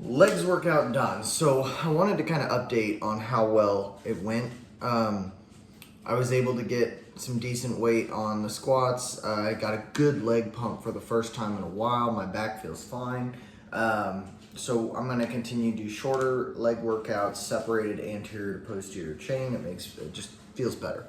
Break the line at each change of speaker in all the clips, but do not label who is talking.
Legs workout done. So I wanted to kind of update on how well it went. I was able to get some decent weight on the squats. I got a good leg pump for the first time in a while. My back feels fine. So I'm gonna continue to do shorter leg workouts, separated anterior to posterior chain. It just feels better.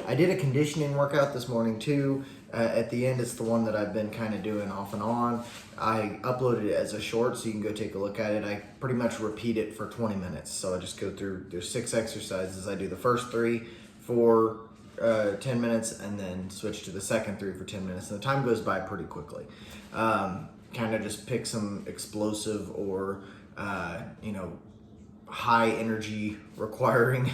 I did a conditioning workout this morning too. At the end, it's the one that I've been kind of doing off and on. I uploaded it as a short, so you can go take a look at it. I pretty much repeat it for 20 minutes. So I just go through, there's 6 exercises. I do the first 3 for 10 minutes and then switch to the second 3 for 10 minutes. And the time goes by pretty quickly. Kind of just pick some explosive or, high energy requiring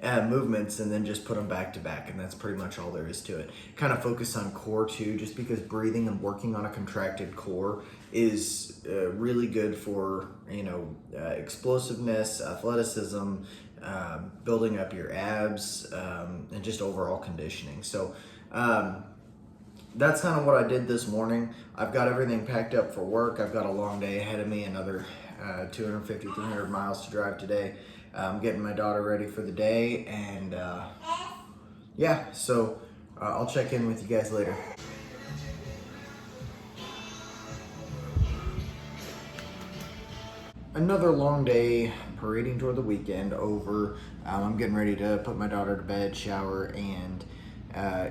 movements and then just put them back to back, and that's pretty much all there is to it. Kind of focus on core too, just because breathing and working on a contracted core is really good for explosiveness, athleticism, building up your abs, and just overall conditioning. So that's kind of what I did this morning. I've got everything packed up for work. I've got a long day ahead of me, another 250, 300 miles to drive today. I'm getting my daughter ready for the day, and so I'll check in with you guys later. Another long day parading toward the weekend over. I'm getting ready to put my daughter to bed, shower, and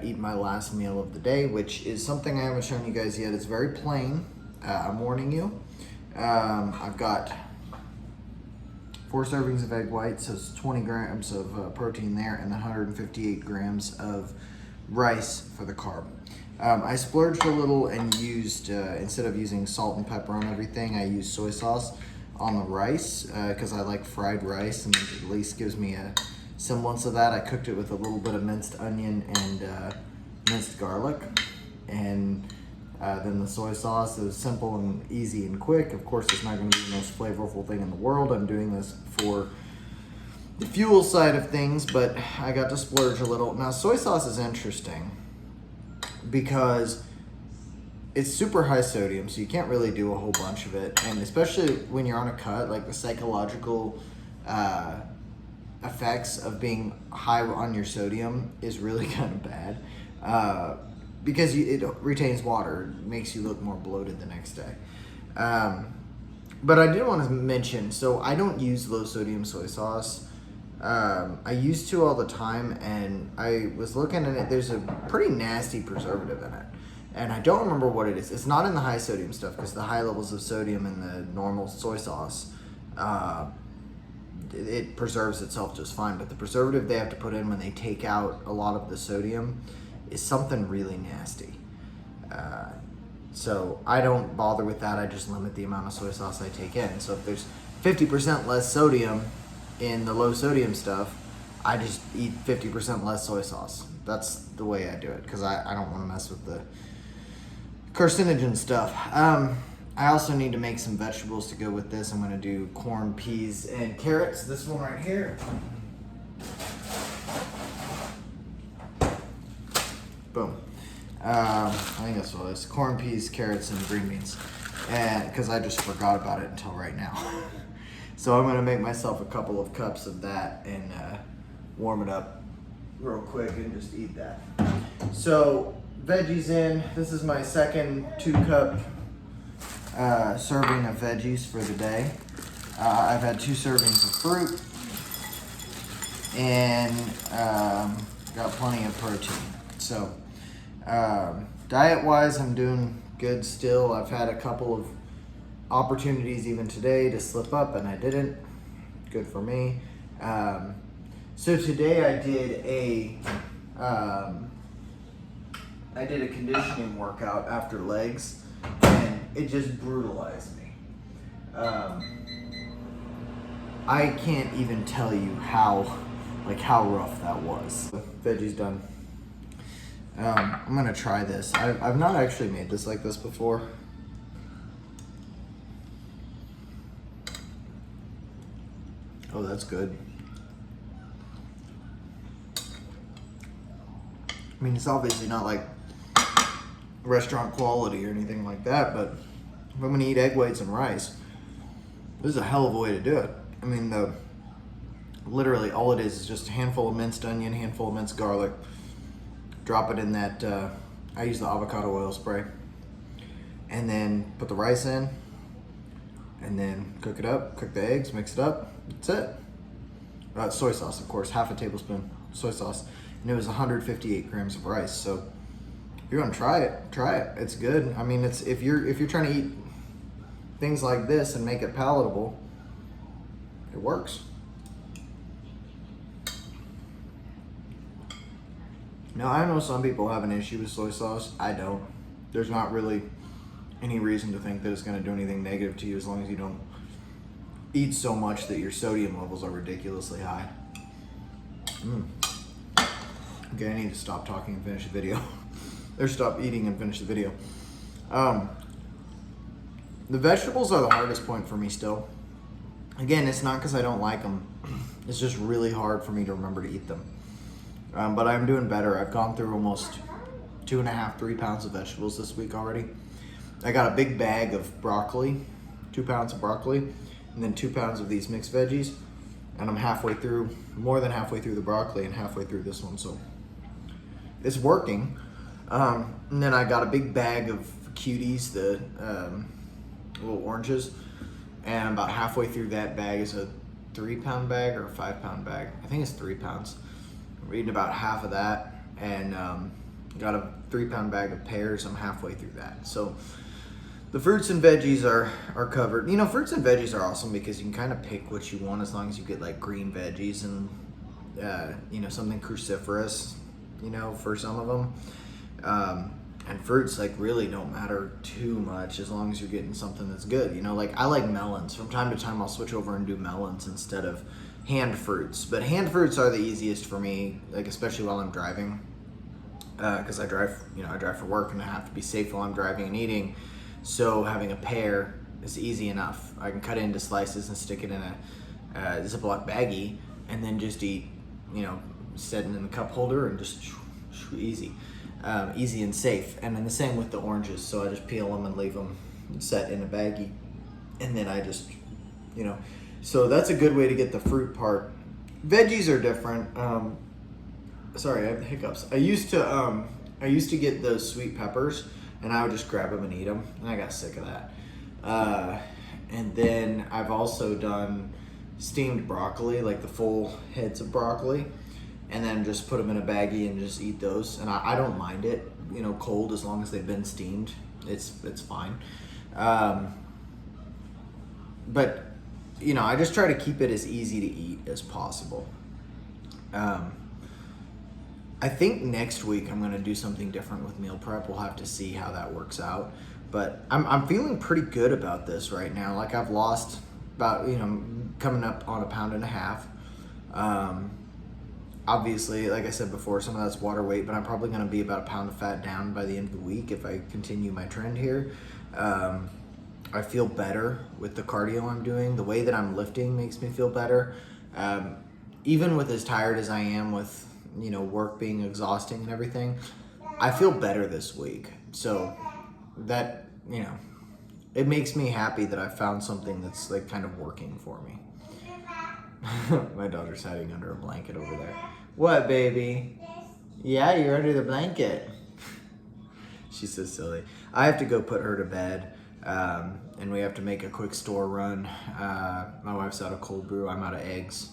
eat my last meal of the day, which is something I haven't shown you guys yet. It's very plain. I'm warning you. I've got 4 servings of egg whites, so it's 20 grams of protein there, and 158 grams of rice for the carb. I splurged a little and used, instead of using salt and pepper on everything, I used soy sauce on the rice because I like fried rice, and it at least gives me a semblance of that. I cooked it with a little bit of minced onion and minced garlic, and then the soy sauce is simple and easy and quick. Of course, it's not going to be the most flavorful thing in the world. I'm doing this for the fuel side of things, but I got to splurge a little. Now, soy sauce is interesting because it's super high sodium, so you can't really do a whole bunch of it. And especially when you're on a cut, like the psychological effects of being high on your sodium is really kind of bad. Because it retains water, it makes you look more bloated the next day. But I did want to mention, so I don't use low sodium soy sauce. I used to all the time, and I was looking at it, there's a pretty nasty preservative in it. And I don't remember what it is. It's not in the high sodium stuff, because the high levels of sodium in the normal soy sauce, it preserves itself just fine. But the preservative they have to put in when they take out a lot of the sodium is something really nasty. So I don't bother with that. I just limit the amount of soy sauce I take in. So if there's 50% less sodium in the low sodium stuff, I just eat 50% less soy sauce. That's the way I do it, because I don't want to mess with the carcinogen stuff. I also need to make some vegetables to go with this. I'm going to do corn, peas, and carrots. This one right here. Boom. I think that's what it is. Corn, peas, carrots, and green beans. And because I just forgot about it until right now. So I'm going to make myself a couple of cups of that and warm it up real quick and just eat that. So veggies in. This is my second 2-cup serving of veggies for the day. I've had 2 servings of fruit and got plenty of protein. So diet-wise, I'm doing good still. I've had a couple of opportunities even today to slip up, and I didn't. Good for me. So today I did a conditioning workout after legs, and it just brutalized me. I can't even tell you how rough that was. Veggies done. I'm gonna try this. I've not actually made this like this before. Oh, that's good. I mean, it's obviously not like restaurant quality or anything like that, but if I'm gonna eat egg whites and rice, This is a hell of a way to do it. I mean, literally all it is just a handful of minced onion, handful of minced garlic. Drop it in that, I use the avocado oil spray. And then put the rice in. And then cook it up, cook the eggs, mix it up. That's it. Soy sauce, of course, half a tablespoon soy sauce. And it was 158 grams of rice. So if you're gonna try it, try it. It's good. I mean, it's if you're trying to eat things like this and make it palatable, it works. Now, I know some people have an issue with soy sauce. I don't. There's not really any reason to think that it's going to do anything negative to you as long as you don't eat so much that your sodium levels are ridiculously high. Okay, I need to stop talking and finish the video. Or stop eating and finish the video. The vegetables are the hardest point for me still. Again, it's not because I don't like them. It's just really hard for me to remember to eat them. But I'm doing better. I've gone through almost 2.5, 3 pounds of vegetables this week already. I got a big bag of broccoli, 2 pounds of broccoli, and then 2 pounds of these mixed veggies. And I'm halfway through, more than halfway through the broccoli and halfway through this one, so it's working. And then I got a big bag of cuties, the little oranges, and about halfway through that bag is a 3-pound bag or a 5-pound bag. I think it's 3 pounds. I'm eating about half of that, and got a 3-pound bag of pears. I'm halfway through that. So the fruits and veggies are covered. You know, fruits and veggies are awesome because you can kind of pick what you want as long as you get like green veggies and you know, something cruciferous, you know, for some of them. And fruits like really don't matter too much as long as you're getting something that's good. You know, like I like melons. From time to time I'll switch over and do melons instead of hand fruits. But hand fruits are the easiest for me, like especially while I'm driving. Because I drive for work and I have to be safe while I'm driving and eating. So having a pear is easy enough. I can cut it into slices and stick it in a Ziploc baggie and then just eat, you know, set it in the cup holder and just easy. Easy and safe. And then the same with the oranges. So I just peel them and leave them set in a baggie. And then I just, you know, so that's a good way to get the fruit part. Veggies are different. Sorry, I have the hiccups. I used to get those sweet peppers and I would just grab them and eat them, and I got sick of that. And then I've also done steamed broccoli, like the full heads of broccoli, and then just put them in a baggie and just eat those. And I don't mind it, you know, cold as long as they've been steamed. It's fine. But you know, I just try to keep it as easy to eat as possible. I think next week I'm gonna do something different with meal prep. We'll have to see how that works out. But I'm feeling pretty good about this right now. Like I've lost about, you know, coming up on 1.5 pounds. Obviously, like I said before, some of that's water weight, but I'm probably gonna be about 1 pound of fat down by the end of the week if I continue my trend here. I feel better with the cardio I'm doing. The way that I'm lifting makes me feel better. Even with as tired as I am with, you know, work being exhausting and everything, I feel better this week. So that, you know, it makes me happy that I found something that's like kind of working for me. My daughter's hiding under a blanket over there. What, baby? Yeah, you're under the blanket. She's so silly. I have to go put her to bed, and we have to make a quick store run. My wife's out of cold brew. I'm out of eggs.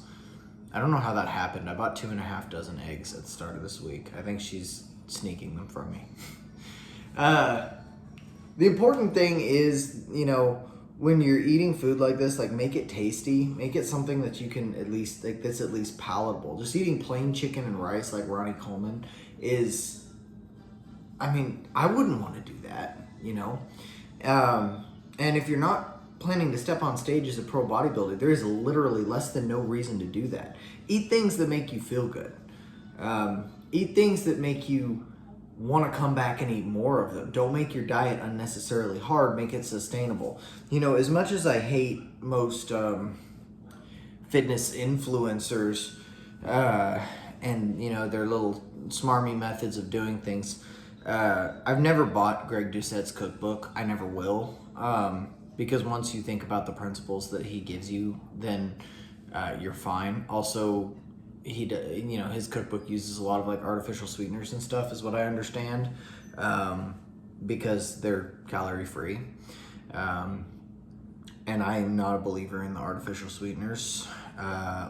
I don't know how that happened. I bought 2.5 dozen eggs at the start of this week. I think she's sneaking them from me. The important thing is, you know, when you're eating food like this, like make it tasty, make it something that you can at least, like that's at least palatable. Just eating plain chicken and rice like Ronnie Coleman is, I mean, I wouldn't want to do that, you know? And if you're not planning to step on stage as a pro bodybuilder, there is literally less than no reason to do that. Eat things that make you feel good. Eat things that make you want to come back and eat more of them. Don't make your diet unnecessarily hard. Make it sustainable. You know, as much as I hate most fitness influencers and, you know, their little smarmy methods of doing things, I've never bought Greg Doucette's cookbook. I never will. because once you think about the principles that he gives you, then you're fine. Also, his cookbook uses a lot of like artificial sweeteners and stuff, is what I understand, because they're calorie free. And I am not a believer in the artificial sweeteners,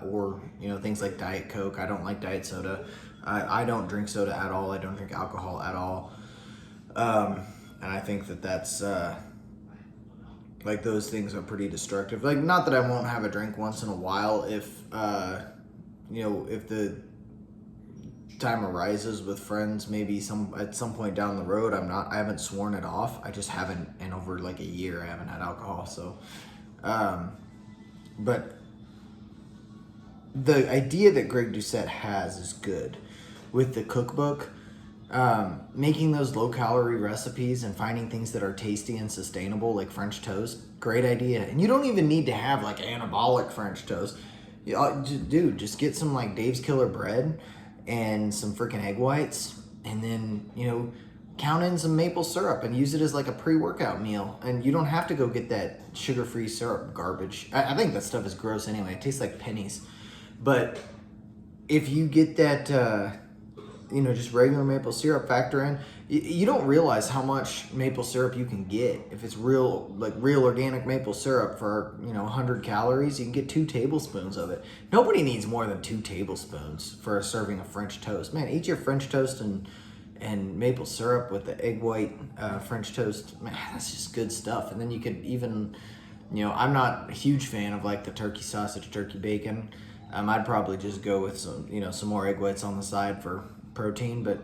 or things like Diet Coke. I don't like diet soda. I don't drink soda at all. I don't drink alcohol at all. And I think that's like those things are pretty destructive. Like, not that I won't have a drink once in a while if if the time arises with friends, maybe at some point down the road. I haven't sworn it off. I just haven't, and over like a year I haven't had alcohol. So, but the idea that Greg Doucette has is good with the cookbook. Making those low calorie recipes and finding things that are tasty and sustainable, like French toast, great idea. And you don't even need to have like anabolic French toast. Dude, just get some like Dave's Killer bread and some freaking egg whites, and then count in some maple syrup and use it as like a pre-workout meal. And you don't have to go get that sugar-free syrup garbage. I think that stuff is gross anyway. It tastes like pennies. But if you get that just regular maple syrup, factor in, you don't realize how much maple syrup you can get. If it's real organic maple syrup for 100 calories, you can get 2 tablespoons of it. Nobody needs more than 2 tablespoons for a serving of French toast. Man, eat your French toast and maple syrup with the egg white French toast. Man, that's just good stuff. And then you could even, I'm not a huge fan of like the turkey sausage, turkey bacon. I'd probably just go with some more egg whites on the side for protein, but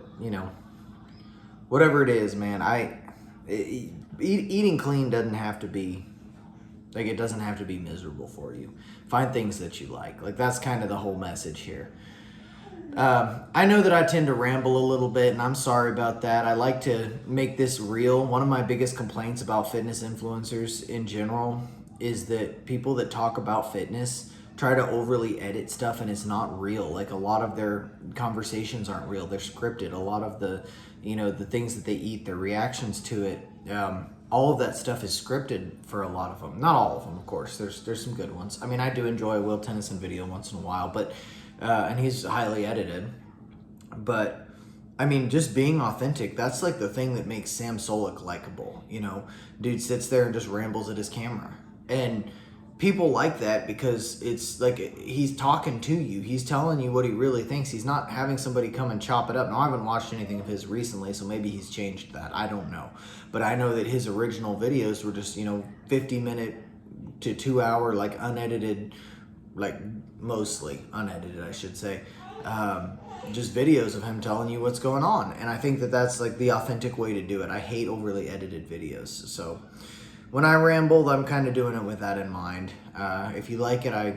whatever it is, man, eating clean doesn't have to be like, it doesn't have to be miserable for you. Find things that you like. Like, that's kind of the whole message here. I know that I tend to ramble a little bit, and I'm sorry about that. I like to make this real. One of my biggest complaints about fitness influencers in general is that people that talk about fitness try to overly edit stuff, and it's not real. Like, a lot of their conversations aren't real. They're scripted. A lot of the things that they eat, their reactions to it, all of that stuff is scripted for a lot of them. Not all of them, of course. There's some good ones. I mean, I do enjoy a Will Tennyson video once in a while, but and he's highly edited. But I mean, just being authentic, that's like the thing that makes Sam Sulek likable. Dude sits there and just rambles at his camera, and people like that because it's like he's talking to you. He's telling you what he really thinks. He's not having somebody come and chop it up. Now, I haven't watched anything of his recently, so maybe he's changed that. I don't know. But I know that his original videos were just, 50-minute to 2-hour, like unedited, like mostly unedited, I should say, just videos of him telling you what's going on. And I think that that's like the authentic way to do it. I hate overly edited videos. So when I rambled, I'm kind of doing it with that in mind. If you like it, I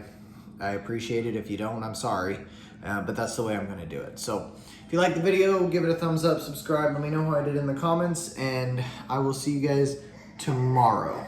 appreciate it. If you don't, I'm sorry. But that's the way I'm going to do it. So if you like the video, give it a thumbs up, subscribe, let me know how I did in the comments, and I will see you guys tomorrow.